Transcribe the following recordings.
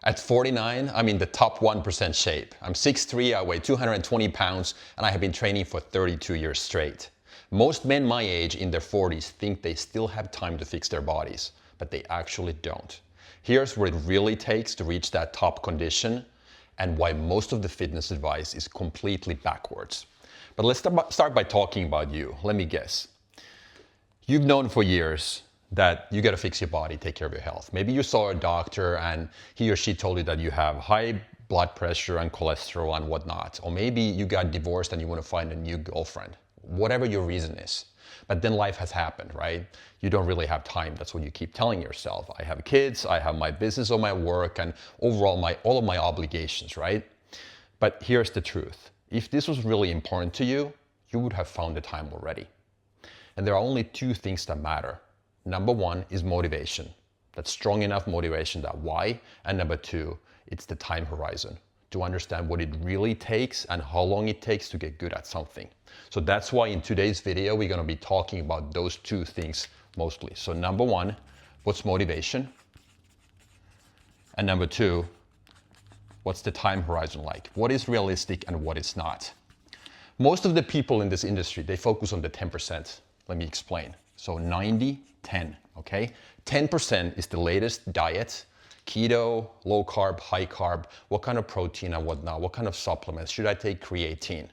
At 49, I'm in the top 1% shape. I'm 6'3", I weigh 220 pounds, and I have been training for 32 years straight. Most men my age in their 40s think they still have time to fix their bodies, but they actually don't. Here's what it really takes to reach that top condition and why most of the fitness advice is completely backwards. But let's start by talking about you. Let me guess. You've known for years that you got to fix your body, take care of your health. Maybe you saw a doctor and he or she told you that you have high blood pressure and cholesterol and whatnot. Or maybe you got divorced and you want to find a new girlfriend. Whatever your reason is. But then life has happened, right? You don't really have time. That's what you keep telling yourself. I have kids, I have my business or my work, and overall all of my obligations, right? But here's the truth. If this was really important to you, you would have found the time already. And there are only two things that matter. Number one is motivation. That's strong enough motivation, that why. And number two, it's the time horizon, to understand what it really takes and how long it takes to get good at something. So that's why in today's video, we're going to be talking about those two things mostly. So number one, what's motivation? And number two, what's the time horizon like? What is realistic and what is not? Most of the people in this industry, they focus on the 10%. Let me explain. So 90, 10, okay? 10% is the latest diet, keto, low carb, high carb, what kind of protein and whatnot, what kind of supplements, should I take creatine?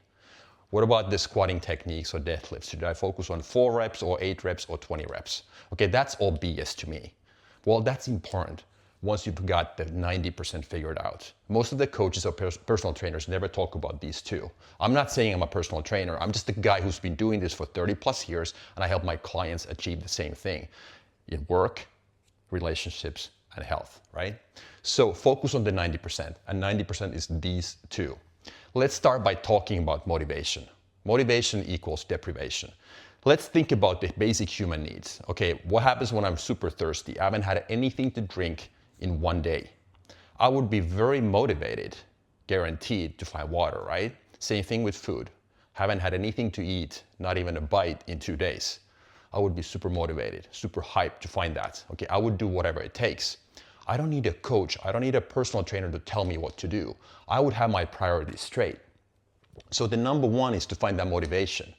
What about the squatting techniques or deadlifts? Should I focus on 4 reps or 8 reps or 20 reps? Okay, that's all BS to me. Well, that's important once you've got the 90% figured out. Most of the coaches or personal trainers never talk about these two. I'm not saying I'm a personal trainer. I'm just a guy who's been doing this for 30 plus years, and I help my clients achieve the same thing in work, relationships, and health, right? So focus on the 90%, and 90% is these two. Let's start by talking about motivation. Motivation equals deprivation. Let's think about the basic human needs. Okay, what happens when I'm super thirsty? I haven't had anything to drink in one day. I would be very motivated, guaranteed, to find water, right? Same thing with food. Haven't had anything to eat, not even a bite in 2 days. I would be super motivated, super hyped to find that. Okay, I would do whatever it takes. I don't need a coach. I don't need a personal trainer to tell me what to do. I would have my priorities straight. So the number one is to find that motivation.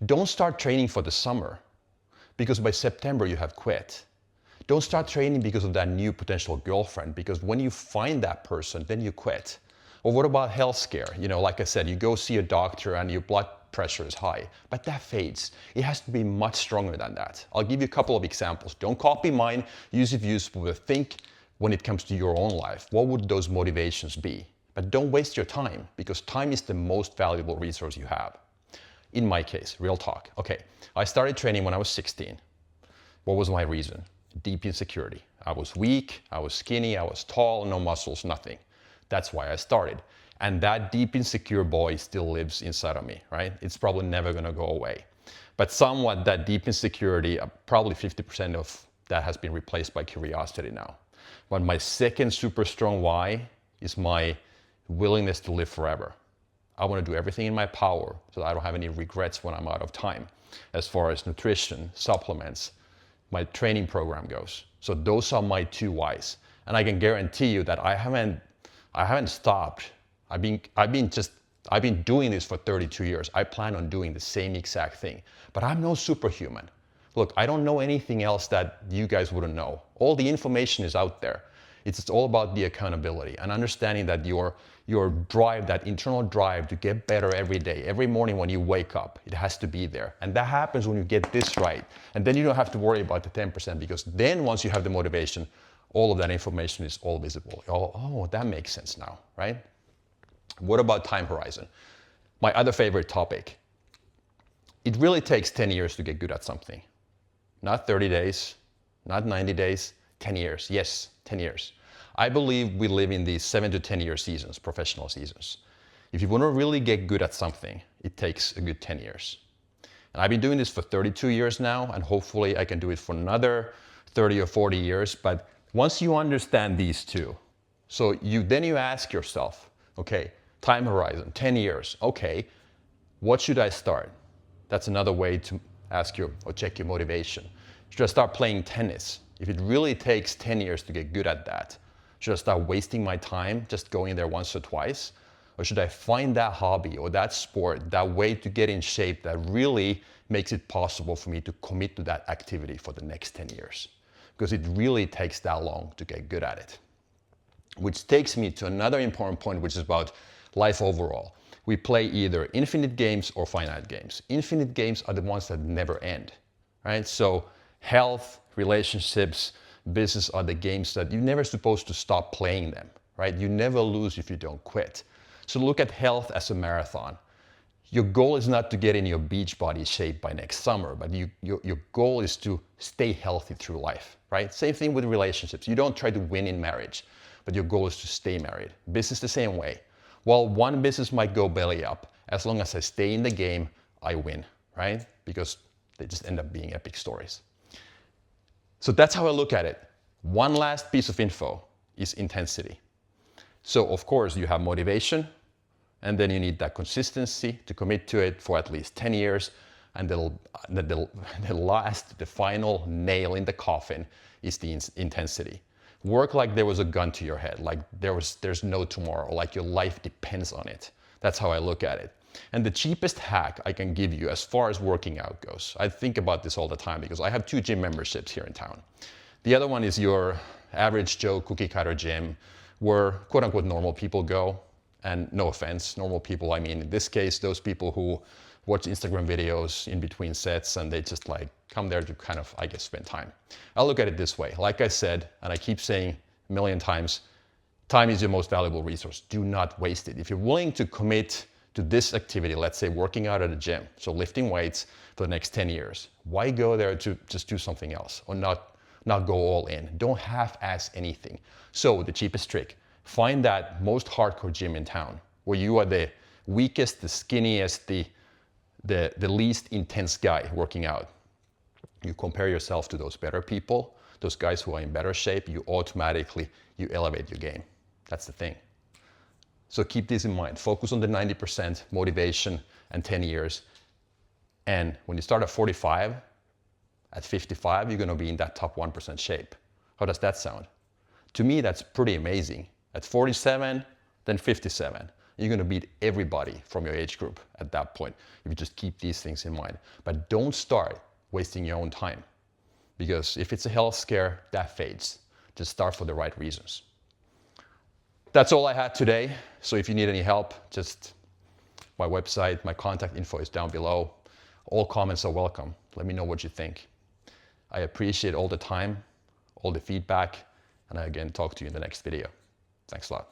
Don't start training for the summer because by September you have quit. Don't start training because of that new potential girlfriend, because when you find that person, then you quit. Or what about health scare? You know, like I said, you go see a doctor and your blood pressure is high, but that fades. It has to be much stronger than that. I'll give you a couple of examples. Don't copy mine. Use it useful, but think when it comes to your own life. What would those motivations be? But don't waste your time, because time is the most valuable resource you have. In my case, real talk. Okay, I started training when I was 16. What was my reason? Deep insecurity. I was weak, I was skinny, I was tall, no muscles, nothing. That's why I started. And that deep insecure boy still lives inside of me, right? It's probably never gonna go away. But somewhat that deep insecurity, probably 50% of that has been replaced by curiosity now. But my second super strong why is my willingness to live forever. I want to do everything in my power so that I don't have any regrets when I'm out of time, as far as nutrition, supplements, my training program goes. So those are my two whys. And I can guarantee you that I haven't stopped. I've been doing this for 32 years. I plan on doing the same exact thing. But I'm no superhuman. Look, I don't know anything else that you guys wouldn't know. All the information is out there. It's all about the accountability and understanding that your drive, that internal drive to get better every day, every morning when you wake up, it has to be there. And that happens when you get this right. And then you don't have to worry about the 10%, because then once you have the motivation, all of that information is all visible. Oh, that makes sense now, right? What about time horizon? My other favorite topic. It really takes 10 years to get good at something. Not 30 days, not 90 days, 10 years. Yes, 10 years. I believe we live in these 7 to 10 year seasons, professional seasons. If you want to really get good at something, it takes a good 10 years. And I've been doing this for 32 years now, and hopefully I can do it for another 30 or 40 years. But once you understand these two, so then you ask yourself, okay, time horizon, 10 years. Okay, what should I start? That's another way to ask your or check your motivation. Should I start playing tennis? If it really takes 10 years to get good at that, Should I start wasting my time just going there once or twice? Or should I find that hobby or that sport, that way to get in shape that really makes it possible for me to commit to that activity for the next 10 years? Because it really takes that long to get good at it. Which takes me to another important point, which is about life overall. We play either infinite games or finite games. Infinite games are the ones that never end, right? So health, relationships, business are the games that you're never supposed to stop playing them, right? You never lose if you don't quit. So look at health as a marathon. Your goal is not to get in your beach body shape by next summer, but your goal is to stay healthy through life, right? Same thing with relationships. You don't try to win in marriage, but your goal is to stay married. Business the same way. While one business might go belly up, as long as I stay in the game, I win, right? Because they just end up being epic stories. So that's how I look at it. One last piece of info is intensity. So of course you have motivation, and then you need that consistency to commit to it for at least 10 years. And the final nail in the coffin is the intensity. Work like there was a gun to your head, like there's no tomorrow, like your life depends on it. That's how I look at it. And the cheapest hack I can give you as far as working out goes, I think about this all the time because I have 2 gym memberships here in town. The other one is your average Joe cookie cutter gym where quote unquote normal people go. And no offense, normal people, I mean, in this case, those people who watch Instagram videos in between sets and they just like come there to kind of, I guess, spend time. I look at it this way. Like I said, and I keep saying a million times, time is your most valuable resource. Do not waste it. If you're willing to commit to this activity, let's say working out at a gym, so lifting weights for the next 10 years, why go there to just do something else or not go all in? Don't half-ass anything. So the cheapest trick, find that most hardcore gym in town where you are the weakest, the skinniest, the least intense guy working out. You compare yourself to those better people, those guys who are in better shape, you elevate your game. That's the thing. So keep this in mind. Focus on the 90% motivation and 10 years. And when you start at 45, at 55, you're gonna be in that top 1% shape. How does that sound? To me, that's pretty amazing. At 47, then 57. You're gonna beat everybody from your age group at that point if you just keep these things in mind. But don't start wasting your own time because if it's a health scare, that fades. Just start for the right reasons. That's all I had today. So if you need any help, just my website, my contact info is down below. All comments are welcome. Let me know what you think. I appreciate all the time, all the feedback, and I again talk to you in the next video. Thanks a lot.